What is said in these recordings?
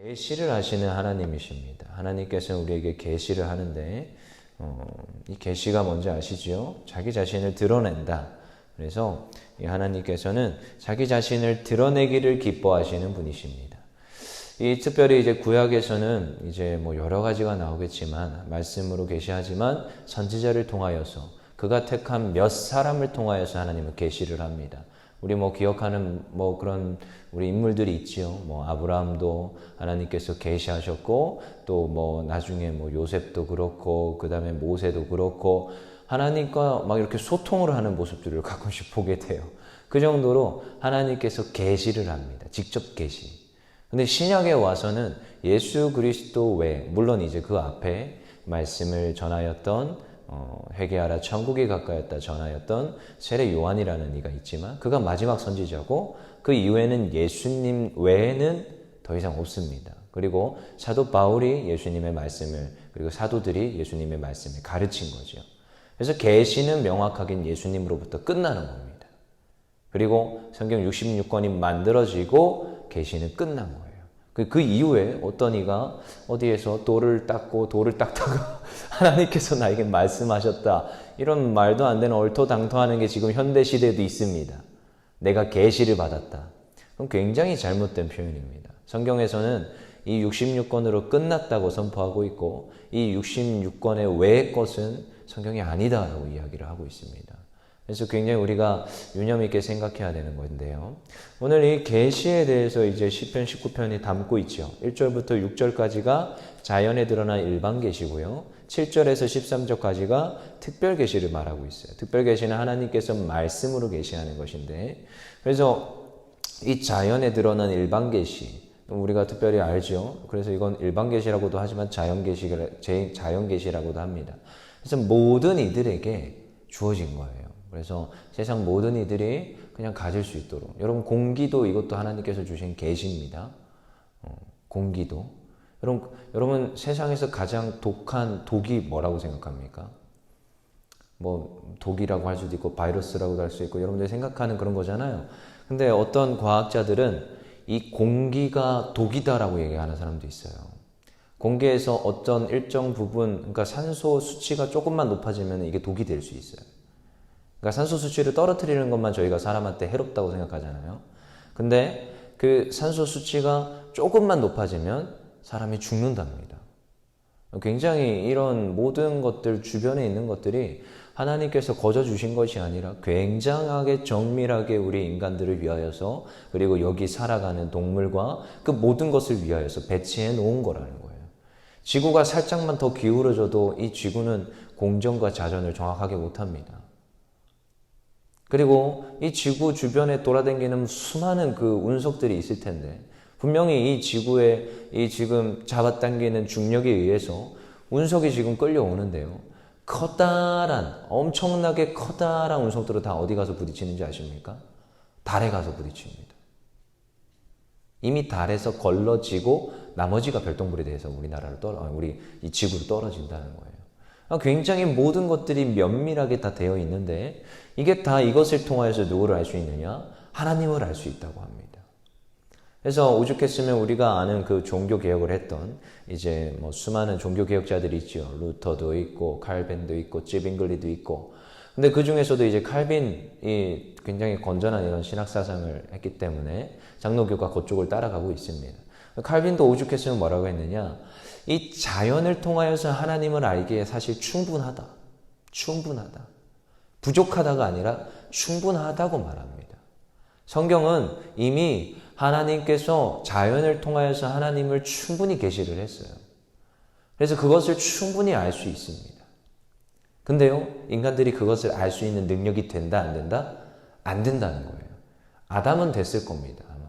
계시를 하시는 하나님이십니다. 하나님께서는 우리에게 계시를 하는데 이 계시가 뭔지 아시지요? 자기 자신을 드러낸다. 그래서 이 하나님께서는 자기 자신을 드러내기를 기뻐하시는 분이십니다. 이 특별히 이제 구약에서는 이제 뭐 여러 가지가 나오겠지만 말씀으로 계시하지만 선지자를 통하여서 그가 택한 몇 사람을 통하여서 하나님은 계시를 합니다. 우리 뭐 기억하는 뭐 그런 우리 인물들이 있지요. 뭐 아브라함도 하나님께서 계시하셨고 또 뭐 나중에 뭐 요셉도 그렇고 그다음에 모세도 그렇고 하나님과 막 이렇게 소통을 하는 모습들을 가끔씩 보게 돼요. 그 정도로 하나님께서 계시를 합니다. 직접 계시. 근데 신약에 와서는 예수 그리스도 외 물론 이제 그 앞에 말씀을 전하였던 회개하라 천국이 가까이었다 전하였던 세례 요한이라는 이가 있지만 그가 마지막 선지자고 그 이후에는 예수님 외에는 더 이상 없습니다. 그리고 사도 바울이 예수님의 말씀을 그리고 사도들이 예수님의 말씀을 가르친 거죠. 그래서 계시는 명확하게 예수님으로부터 끝나는 겁니다. 그리고 성경 66권이 만들어지고 계시는 끝난 거예요. 그 이후에 어떤 이가 어디에서 돌을 닦다가 하나님께서 나에게 말씀하셨다. 이런 말도 안 되는 얼토당토하는 게 지금 현대 시대에도 있습니다. 내가 계시를 받았다. 그건 굉장히 잘못된 표현입니다. 성경에서는 이 66권으로 끝났다고 선포하고 있고 이 66권의 외의 것은 성경이 아니다라고 이야기를 하고 있습니다. 그래서 굉장히 우리가 유념 있게 생각해야 되는 건데요. 오늘 이 계시에 대해서 이제 시편 19편이 담고 있죠. 1절부터 6절까지가 자연에 드러난 일반 계시고요. 7절에서 13절까지가 특별 계시를 말하고 있어요. 특별 계시는 하나님께서 말씀으로 계시하는 것인데, 그래서 이 자연에 드러난 일반 계시 우리가 특별히 알죠. 그래서 이건 일반 계시라고도 하지만 자연 계시라고도 합니다. 그래서 모든 이들에게 주어진 거예요. 그래서 세상 모든 이들이 그냥 가질 수 있도록. 여러분 공기도 이것도 하나님께서 주신 계시입니다. 공기도. 여러분 세상에서 가장 독한 독이 뭐라고 생각합니까? 뭐 독이라고 할 수도 있고 바이러스라고도 할 수 있고 여러분들이 생각하는 그런 거잖아요. 근데 어떤 과학자들은 이 공기가 독이다라고 얘기하는 사람도 있어요. 공기에서 어떤 일정 부분, 그러니까 산소 수치가 조금만 높아지면 이게 독이 될 수 있어요. 그러니까 산소 수치를 떨어뜨리는 것만 저희가 사람한테 해롭다고 생각하잖아요. 근데 그 산소 수치가 조금만 높아지면 사람이 죽는답니다. 굉장히 이런 모든 것들 주변에 있는 것들이 하나님께서 거저 주신 것이 아니라 굉장하게 정밀하게 우리 인간들을 위하여서 그리고 여기 살아가는 동물과 그 모든 것을 위하여서 배치해 놓은 거라는 거예요. 지구가 살짝만 더 기울어져도 이 지구는 공전과 자전을 정확하게 못합니다. 그리고 이 지구 주변에 돌아다니는 수많은 그 운석들이 있을 텐데 분명히 이 지구에 이 지금 잡아당기는 중력에 의해서 운석이 지금 끌려오는데요. 엄청나게 커다란 운석들은 다 어디 가서 부딪히는지 아십니까? 달에 가서 부딪힙니다. 이미 달에서 걸러지고 나머지가 별똥별에 대해서 우리 이 지구로 떨어진다는 거예요. 굉장히 모든 것들이 면밀하게 다 되어 있는데 이게 다 이것을 통하여서 누구를 알 수 있느냐? 하나님을 알 수 있다고 합니다. 그래서 오죽했으면 우리가 아는 그 종교 개혁을 했던 이제 뭐 수많은 종교 개혁자들이 있죠. 루터도 있고 칼빈도 있고 찌빙글리도 있고. 근데 그 중에서도 이제 칼빈이 굉장히 건전한 이런 신학 사상을 했기 때문에 장로교가 그쪽을 따라가고 있습니다. 칼빈도 오죽했으면 뭐라고 했느냐? 이 자연을 통하여서 하나님을 알기에 사실 충분하다. 부족하다가 아니라 충분하다고 말합니다. 성경은 이미 하나님께서 자연을 통하여서 하나님을 충분히 계시를 했어요. 그래서 그것을 충분히 알 수 있습니다. 근데요, 인간들이 그것을 알 수 있는 능력이 된다, 안 된다? 안 된다는 거예요. 아담은 됐을 겁니다, 아마.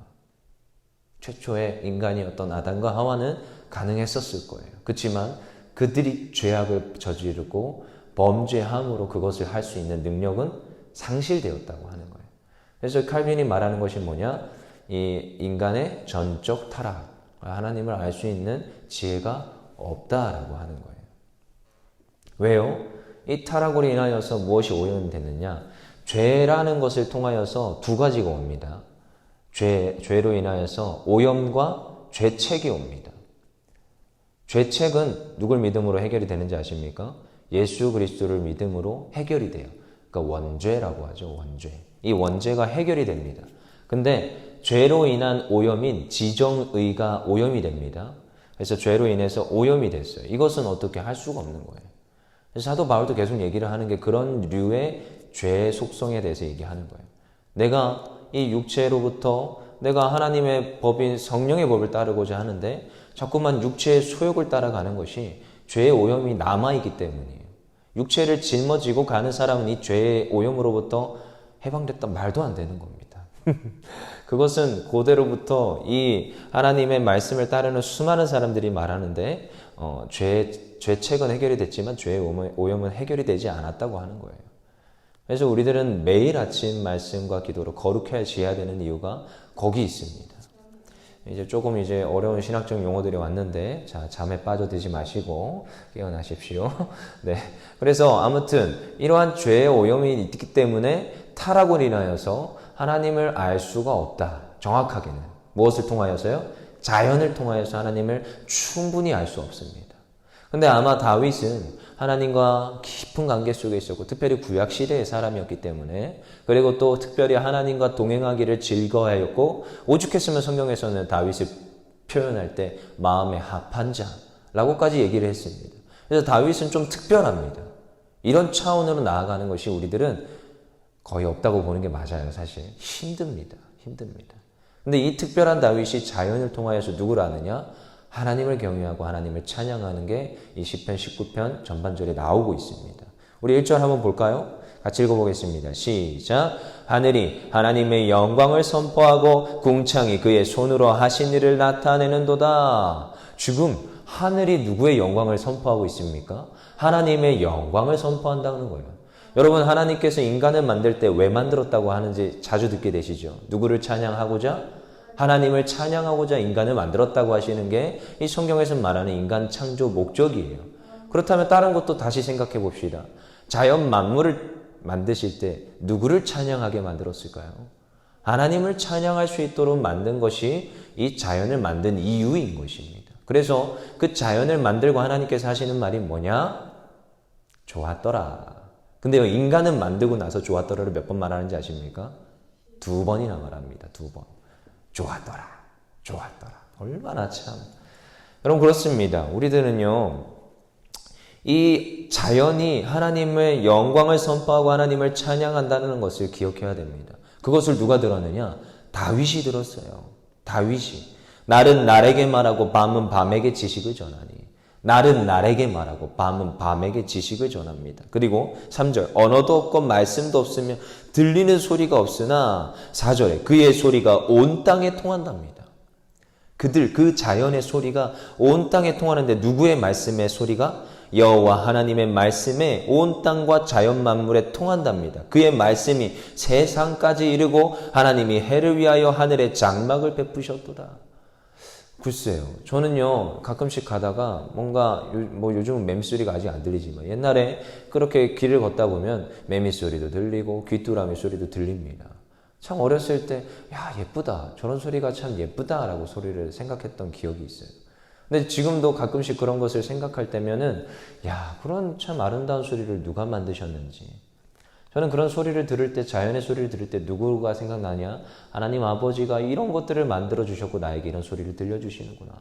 최초의 인간이었던 아담과 하와는 가능했었을 거예요. 그렇지만 그들이 죄악을 저지르고 범죄함으로 그것을 할 수 있는 능력은 상실되었다고 하는 거예요. 그래서 칼빈이 말하는 것이 뭐냐? 이 인간의 전적 타락, 하나님을 알 수 있는 지혜가 없다라고 하는 거예요. 왜요? 이 타락으로 인하여서 무엇이 오염됐느냐? 죄라는 것을 통하여서 두 가지가 옵니다. 죄로 인하여서 오염과 죄책이 옵니다. 죄책은 누굴 믿음으로 해결이 되는지 아십니까? 예수 그리스도를 믿음으로 해결이 돼요. 그러니까 원죄라고 하죠. 원죄. 이 원죄가 해결이 됩니다. 근데 죄로 인한 오염인 지정의가 오염이 됩니다. 그래서 죄로 인해서 오염이 됐어요. 이것은 어떻게 할 수가 없는 거예요. 그래서 사도 바울도 계속 얘기를 하는 게 그런 류의 죄의 속성에 대해서 얘기하는 거예요. 내가 이 육체로부터 내가 하나님의 법인 성령의 법을 따르고자 하는데 자꾸만 육체의 소욕을 따라가는 것이 죄의 오염이 남아있기 때문이에요. 육체를 짊어지고 가는 사람은 이 죄의 오염으로부터 해방됐다 말도 안 되는 겁니다. 그것은 고대로부터 이 하나님의 말씀을 따르는 수많은 사람들이 말하는데 죄책은 해결이 됐지만 죄의 오염은 해결이 되지 않았다고 하는 거예요. 그래서 우리들은 매일 아침 말씀과 기도로 거룩해져야 되는 이유가 거기 있습니다. 이제 조금 어려운 신학적 용어들이 왔는데, 자, 잠에 빠져들지 마시고 깨어나십시오. 네. 그래서 아무튼 이러한 죄의 오염이 있기 때문에 타락을 인하여서 하나님을 알 수가 없다. 정확하게는. 무엇을 통하여서요? 자연을 통하여서 하나님을 충분히 알 수 없습니다. 근데 아마 다윗은 하나님과 깊은 관계 속에 있었고 특별히 구약 시대의 사람이었기 때문에 그리고 또 특별히 하나님과 동행하기를 즐거워하였고 오죽했으면 성경에서는 다윗을 표현할 때 마음의 합한 자라고까지 얘기를 했습니다. 그래서 다윗은 좀 특별합니다. 이런 차원으로 나아가는 것이 우리들은 거의 없다고 보는 게 맞아요. 사실 힘듭니다. 근데 이 특별한 다윗이 자연을 통하여서 누구를 아느냐? 하나님을 경외하고 하나님을 찬양하는 게 이 시편 19편 전반절에 나오고 있습니다. 우리 1절 한번 볼까요? 같이 읽어보겠습니다. 시작. 하늘이 하나님의 영광을 선포하고 궁창이 그의 손으로 하신 일을 나타내는도다. 지금 하늘이 누구의 영광을 선포하고 있습니까? 하나님의 영광을 선포한다는 거예요. 여러분, 하나님께서 인간을 만들 때 왜 만들었다고 하는지 자주 듣게 되시죠? 누구를 찬양하고자? 하나님을 찬양하고자 인간을 만들었다고 하시는 게 이 성경에서 말하는 인간 창조 목적이에요. 그렇다면 다른 것도 다시 생각해 봅시다. 자연 만물을 만드실 때 누구를 찬양하게 만들었을까요? 하나님을 찬양할 수 있도록 만든 것이 이 자연을 만든 이유인 것입니다. 그래서 그 자연을 만들고 하나님께서 하시는 말이 뭐냐? 좋았더라. 근데요, 인간은 만들고 나서 좋았더라를 몇 번 말하는지 아십니까? 2번이나 말합니다. 2번. 좋았더라. 얼마나 참. 여러분, 그렇습니다. 우리들은요, 이 자연이 하나님의 영광을 선포하고 하나님을 찬양한다는 것을 기억해야 됩니다. 그것을 누가 들었느냐? 다윗이 들었어요. 다윗이. 날은 날에게 말하고 밤은 밤에게 지식을 전하니. 날은 날에게 말하고 밤은 밤에게 지식을 전합니다. 그리고 3절 언어도 없고 말씀도 없으며 들리는 소리가 없으나 4절에 그의 소리가 온 땅에 통한답니다. 그 자연의 소리가 온 땅에 통하는데 누구의 말씀의 소리가? 여호와 하나님의 말씀에 온 땅과 자연 만물에 통한답니다. 그의 말씀이 세상까지 이르고 하나님이 해를 위하여 하늘에 장막을 베푸셨도다. 글쎄요. 저는요, 가끔씩 가다가 뭔가, 요즘은 맴소리가 아직 안 들리지만 옛날에 그렇게 길을 걷다 보면 매미 소리도 들리고 귀뚜라미 소리도 들립니다. 참 어렸을 때, 야, 예쁘다. 저런 소리가 참 예쁘다라고 소리를 생각했던 기억이 있어요. 근데 지금도 가끔씩 그런 것을 생각할 때면은, 야, 그런 참 아름다운 소리를 누가 만드셨는지. 저는 그런 소리를 들을 때, 자연의 소리를 들을 때 누구가 생각나냐? 하나님 아버지가 이런 것들을 만들어주셨고 나에게 이런 소리를 들려주시는구나.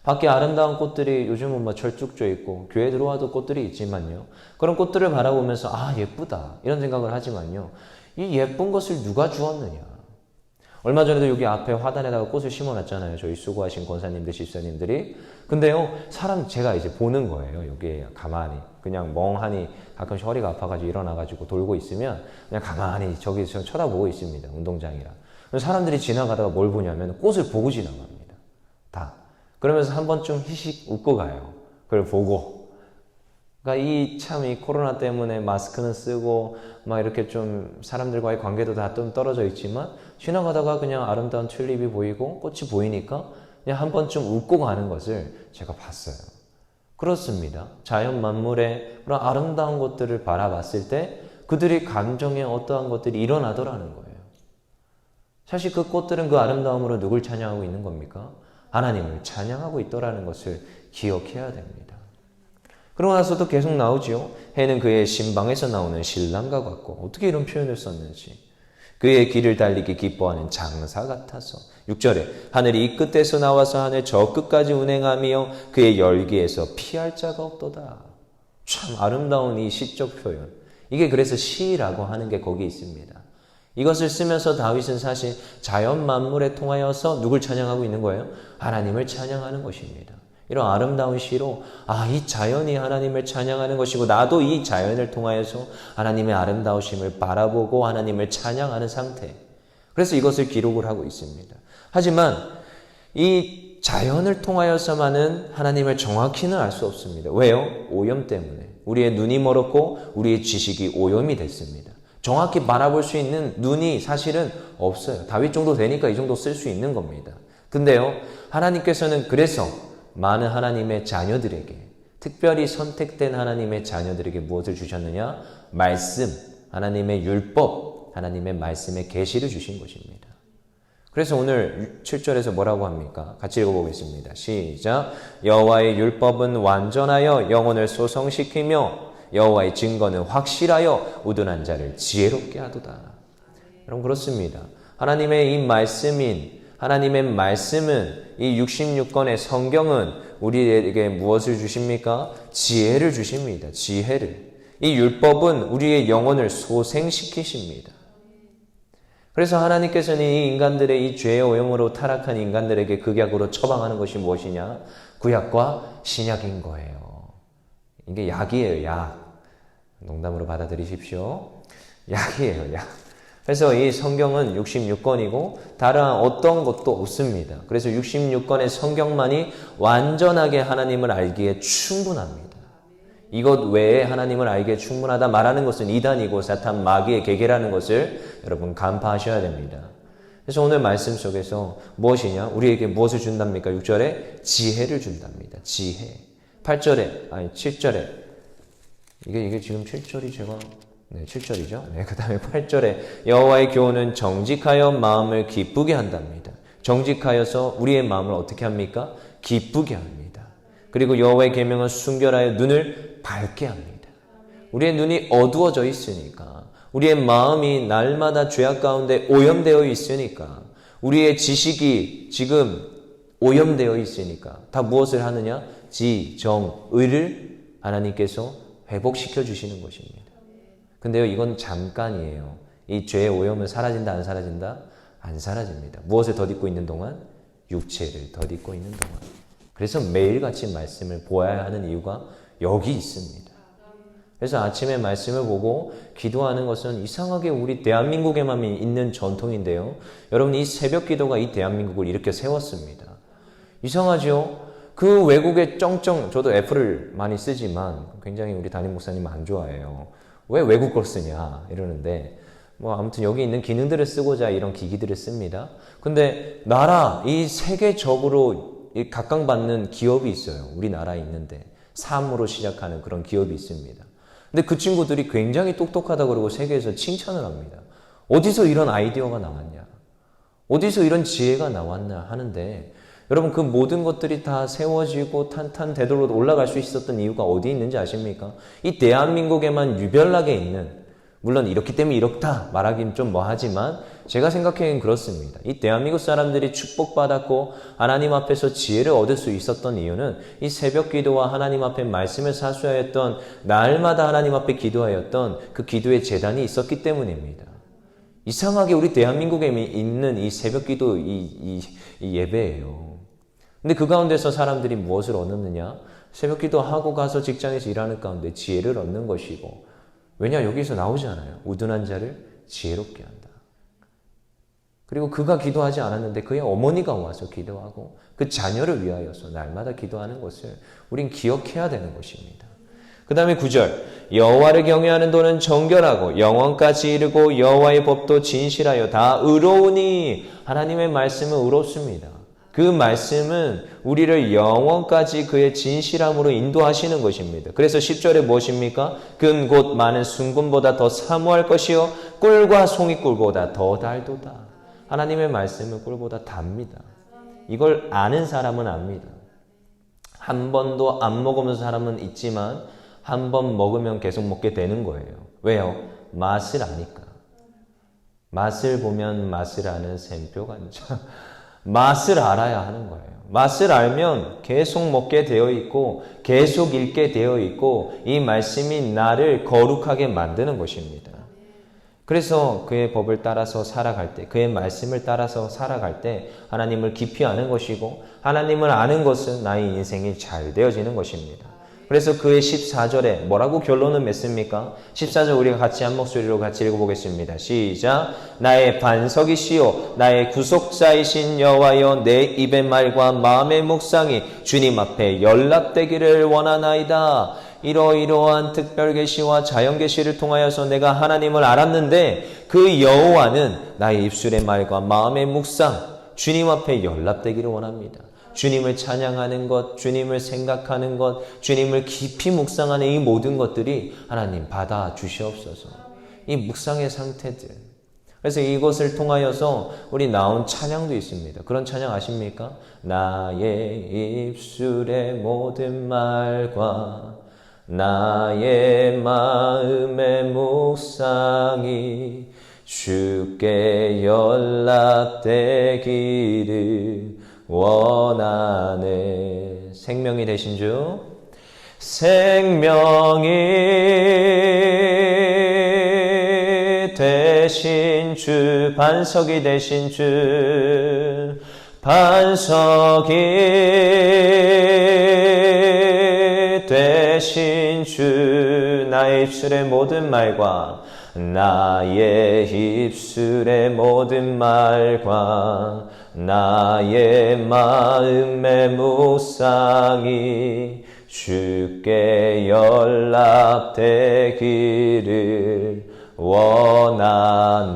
밖에 아름다운 꽃들이 요즘은 철쭉져 있고 교회 들어와도 꽃들이 있지만요. 그런 꽃들을 바라보면서 아, 예쁘다. 이런 생각을 하지만요. 이 예쁜 것을 누가 주었느냐? 얼마 전에도 여기 앞에 화단에다가 꽃을 심어놨잖아요. 저희 수고하신 권사님들, 집사님들이. 근데요, 제가 이제 보는 거예요. 여기에 가만히. 그냥 멍하니 가끔씩 허리가 아파가지고 일어나가지고 돌고 있으면 그냥 가만히 저기 쳐다보고 있습니다. 운동장이라. 사람들이 지나가다가 뭘 보냐면 꽃을 보고 지나갑니다. 다. 그러면서 한 번쯤 희식 웃고 가요. 그걸 보고. 그러니까 이 코로나 때문에 마스크는 쓰고 막 이렇게 좀 사람들과의 관계도 다 좀 떨어져 있지만 지나가다가 그냥 아름다운 튤립이 보이고 꽃이 보이니까 그냥 한 번쯤 웃고 가는 것을 제가 봤어요. 그렇습니다. 자연 만물의 그런 아름다운 것들을 바라봤을 때 그들이 감정에 어떠한 것들이 일어나더라는 거예요. 사실 그 꽃들은 그 아름다움으로 누굴 찬양하고 있는 겁니까? 하나님을 찬양하고 있더라는 것을 기억해야 됩니다. 그러고 나서도 계속 나오죠. 해는 그의 신방에서 나오는 신랑과 같고, 어떻게 이런 표현을 썼는지. 그의 길을 달리기 기뻐하는 장사 같아서. 6절에 하늘이 이 끝에서 나와서 하늘 저 끝까지 운행하며 그의 열기에서 피할 자가 없도다. 참 아름다운 이 시적 표현. 이게 그래서 시라고 하는 게 거기 있습니다. 이것을 쓰면서 다윗은 사실 자연 만물에 통하여서 누굴 찬양하고 있는 거예요? 하나님을 찬양하는 것입니다. 이런 아름다운 시로 이 자연이 하나님을 찬양하는 것이고 나도 이 자연을 통하여서 하나님의 아름다우심을 바라보고 하나님을 찬양하는 상태. 그래서 이것을 기록을 하고 있습니다. 하지만 이 자연을 통하여서만은 하나님을 정확히는 알 수 없습니다. 왜요? 오염 때문에. 우리의 눈이 멀었고 우리의 지식이 오염이 됐습니다. 정확히 바라볼 수 있는 눈이 사실은 없어요. 다윗 정도 되니까 이 정도 쓸 수 있는 겁니다. 근데요, 하나님께서는 그래서 많은 하나님의 자녀들에게, 특별히 선택된 하나님의 자녀들에게 무엇을 주셨느냐? 말씀, 하나님의 율법, 하나님의 말씀의 계시를 주신 것입니다. 그래서 오늘 7절에서 뭐라고 합니까? 같이 읽어보겠습니다. 시작. 여호와의 율법은 완전하여 영혼을 소성시키며 여호와의 증거는 확실하여 우둔한 자를 지혜롭게 하도다. 여러분 그렇습니다. 하나님의 이 말씀인 하나님의 말씀은 이 66권의 성경은 우리에게 무엇을 주십니까? 지혜를 주십니다. 지혜를. 이 율법은 우리의 영혼을 소생시키십니다. 그래서 하나님께서는 이 인간들의 이 죄의 오염으로 타락한 인간들에게 극약으로 처방하는 것이 무엇이냐? 구약과 신약인 거예요. 이게 약이에요, 약. 농담으로 받아들이십시오. 약이에요, 약. 그래서 이 성경은 66권이고 다른 어떤 것도 없습니다. 그래서 66권의 성경만이 완전하게 하나님을 알기에 충분합니다. 이것 외에 하나님을 알기에 충분하다 말하는 것은 이단이고 사탄 마귀의 계계라는 것을 여러분 간파하셔야 됩니다. 그래서 오늘 말씀 속에서 무엇이냐? 우리에게 무엇을 준답니까? 6절에 지혜를 준답니다. 지혜. 7절에 이게 지금 7절이 제가 7절이죠. 그 다음에 8절에 여호와의 교훈은 정직하여 마음을 기쁘게 한답니다. 정직하여서 우리의 마음을 어떻게 합니까? 기쁘게 합니다. 그리고 여호와의 계명은 순결하여 눈을 밝게 합니다. 우리의 눈이 어두워져 있으니까, 우리의 마음이 날마다 죄악 가운데 오염되어 있으니까, 우리의 지식이 지금 오염되어 있으니까 다 무엇을 하느냐? 지, 정, 의를 하나님께서 회복시켜 주시는 것입니다. 근데요, 이건 잠깐이에요. 이 죄의 오염은 사라진다, 안 사라진다? 안 사라집니다. 무엇을 덧입고 있는 동안? 육체를 덧입고 있는 동안. 그래서 매일같이 말씀을 보아야 하는 이유가 여기 있습니다. 그래서 아침에 말씀을 보고 기도하는 것은 이상하게 우리 대한민국에만 있는 전통인데요. 여러분, 이 새벽 기도가 이 대한민국을 이렇게 세웠습니다. 이상하죠? 그 외국의 저도 애플을 많이 쓰지만 굉장히 우리 담임 목사님 안 좋아해요. 왜 외국 걸 쓰냐 이러는데, 아무튼 여기 있는 기능들을 쓰고자 이런 기기들을 씁니다. 근데 이 세계적으로 각광받는 기업이 있어요. 우리나라에 있는데 삼으로 시작하는 그런 기업이 있습니다. 근데 그 친구들이 굉장히 똑똑하다 그러고 세계에서 칭찬을 합니다. 어디서 이런 아이디어가 나왔냐? 어디서 이런 지혜가 나왔냐 하는데, 여러분 그 모든 것들이 다 세워지고 탄탄대로로 올라갈 수 있었던 이유가 어디 있는지 아십니까? 이 대한민국에만 유별나게 있는, 물론 이렇기 때문에 이렇다 말하긴 좀 뭐하지만 제가 생각하기엔 그렇습니다. 이 대한민국 사람들이 축복받았고 하나님 앞에서 지혜를 얻을 수 있었던 이유는 이 새벽 기도와 하나님 앞에 말씀을 사수하였던, 날마다 하나님 앞에 기도하였던 그 기도의 재단이 있었기 때문입니다. 이상하게 우리 대한민국에 있는 이 새벽 기도 이 예배예요. 근데 그 가운데서 사람들이 무엇을 얻느냐? 새벽 기도하고 가서 직장에서 일하는 가운데 지혜를 얻는 것이고, 왜냐? 여기서 나오잖아요. 우둔한 자를 지혜롭게 한다. 그리고 그가 기도하지 않았는데 그의 어머니가 와서 기도하고 그 자녀를 위하여서 날마다 기도하는 것을 우린 기억해야 되는 것입니다. 그 다음에 9절, 여호와를 경외하는 도는 정결하고 영원까지 이르고 여호와의 법도 진실하여 다 의로우니. 하나님의 말씀은 의롭습니다. 그 말씀은 우리를 영원까지 그의 진실함으로 인도하시는 것입니다. 그래서 10절에 무엇입니까? 금 곧 많은 순금보다 더 사모할 것이요 꿀과 송이꿀보다 더 달도다. 하나님의 말씀은 꿀보다 답니다. 이걸 아는 사람은 압니다. 한 번도 안 먹으면서 사람은 있지만 한 번 먹으면 계속 먹게 되는 거예요. 왜요? 맛을 아니까. 맛을 보면 맛을 아는 샘표 간장. 맛을 알아야 하는 거예요. 맛을 알면 계속 먹게 되어 있고 계속 읽게 되어 있고 이 말씀이 나를 거룩하게 만드는 것입니다. 그래서 그의 법을 따라서 살아갈 때, 그의 말씀을 따라서 살아갈 때 하나님을 깊이 아는 것이고 하나님을 아는 것은 나의 인생이 잘 되어지는 것입니다. 그래서 그의 14절에 뭐라고 결론을 맺습니까? 14절 우리가 같이 한 목소리로 같이 읽어보겠습니다. 시작. 나의 반석이시요 나의 구속자이신 여호와여 내 입의 말과 마음의 묵상이 주님 앞에 연락되기를 원하나이다. 이러이러한 특별 계시와 자연 계시를 통하여서 내가 하나님을 알았는데 그 여호와는 나의 입술의 말과 마음의 묵상 주님 앞에 연락되기를 원합니다. 주님을 찬양하는 것, 주님을 생각하는 것, 주님을 깊이 묵상하는 이 모든 것들이 하나님 받아 주시옵소서. 이 묵상의 상태들. 그래서 이것을 통하여서 우리 나온 찬양도 있습니다. 그런 찬양 아십니까? 나의 입술의 모든 말과 나의 마음의 묵상이 주께 연락되기를 원하네. 생명이 되신 주, 생명이 되신 주, 반석이 되신 주, 반석이 되신 주, 나의 입술의 모든 말과 나의 입술의 모든 말과 나의 마음의 묵상이 주께 연락되기를 원하네.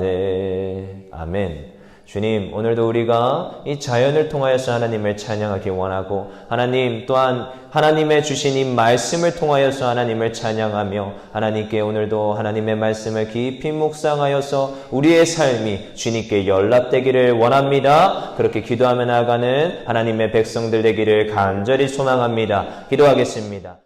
아멘. 주님, 오늘도 우리가 이 자연을 통하여서 하나님을 찬양하기 원하고 하나님 또한 하나님의 주신 이 말씀을 통하여서 하나님을 찬양하며 하나님께 오늘도 하나님의 말씀을 깊이 묵상하여서 우리의 삶이 주님께 연락되기를 원합니다. 그렇게 기도하며 나아가는 하나님의 백성들 되기를 간절히 소망합니다. 기도하겠습니다.